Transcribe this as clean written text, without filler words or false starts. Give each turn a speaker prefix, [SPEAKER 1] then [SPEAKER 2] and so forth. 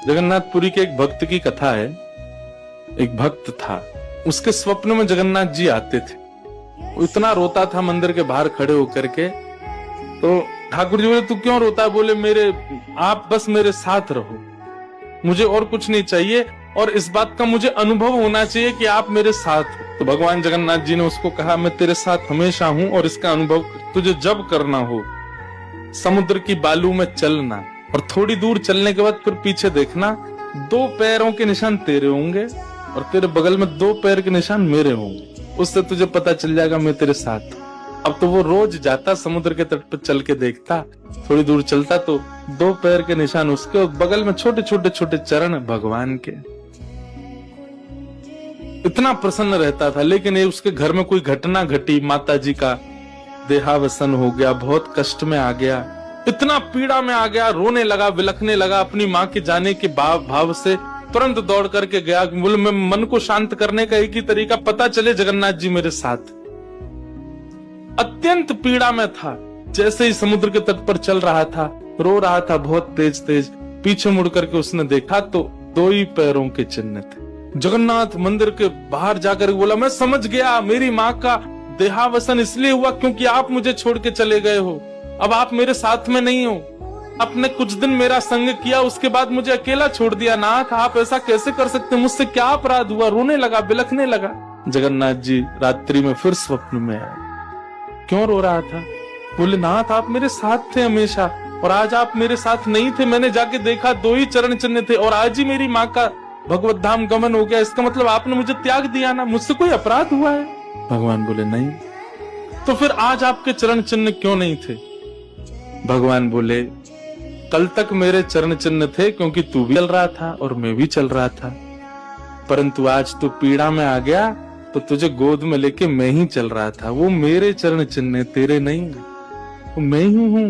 [SPEAKER 1] जगन्नाथपुरी के एक भक्त की कथा है। एक भक्त था, उसके स्वप्न में जगन्नाथ जी आते थे। वो इतना रोता था मंदिर के बाहर खड़े होकर के। तो ठाकुर जी बोले, तू क्यों रोता है? बोले, आप बस मेरे साथ रहो, मुझे और कुछ नहीं चाहिए, और इस बात का मुझे अनुभव होना चाहिए कि आप मेरे साथ हो। तो भगवान जगन्नाथ जी ने उसको कहा, मैं तेरे साथ हमेशा हूं, और इसका अनुभव तुझे जब करना हो समुद्र की बालू में चलना, और थोड़ी दूर चलने के बाद फिर पीछे देखना, 2 पैरों के निशान तेरे होंगे और तेरे बगल में 2 पैर के निशान मेरे होंगे। उससे तुझे पता चल जाएगा मैं तेरे साथ। अब तो वो रोज जाता, समुद्र के तट पर चल के देखता, थोड़ी दूर चलता तो 2 पैर के निशान उसके और बगल में छोटे छोटे छोटे चरण भगवान के। इतना प्रसन्न रहता था। लेकिन ये उसके घर में कोई घटना घटी, माता जी का देहावसन हो गया, बहुत कष्ट में आ गया, इतना पीड़ा में आ गया, रोने लगा, बिलखने लगा। अपनी माँ के जाने के भाव से तुरंत दौड़ करके गया। बोले, मैं मन को शांत करने का एक ही तरीका, पता चले जगन्नाथ जी मेरे साथ। अत्यंत पीड़ा में था। जैसे ही समुद्र के तट पर चल रहा था, रो रहा था बहुत तेज तेज। पीछे मुड़ करके उसने देखा तो 2 ही पैरों के चिन्ह थे। जगन्नाथ मंदिर के बाहर जाकर बोला, मैं समझ गया, मेरी माँ का देहावसन इसलिए हुआ क्योंकि आप मुझे छोड़ के चले गए हो। अब आप मेरे साथ में नहीं हो। आपने कुछ दिन मेरा संग किया, उसके बाद मुझे अकेला छोड़ दिया। नाथ, आप ऐसा कैसे कर सकते? मुझसे क्या अपराध हुआ? रोने लगा, बिलखने लगा। जगन्नाथ जी रात्रि में फिर स्वप्न में आए। क्यों रो रहा था? बोले, नाथ, आप मेरे साथ थे हमेशा, और आज आप मेरे साथ नहीं थे। मैंने जाके देखा 2 ही चरण चिन्ह थे, और आज ही मेरी माँ का भगवत धाम गमन हो गया। इसका मतलब आपने मुझे त्याग दिया ना? मुझसे कोई अपराध हुआ है? भगवान बोले, नहीं। तो फिर आज आपके चरण चिन्ह क्यों नहीं थे? भगवान बोले, कल तक मेरे चरण चिन्ह थे क्योंकि तू भी चल रहा था और मैं भी चल रहा था, परंतु आज तू पीड़ा में आ गया तो तुझे गोद में लेके मैं ही चल रहा था। वो मेरे चरण चिन्ह, तेरे नहीं, वो मैं ही हूं।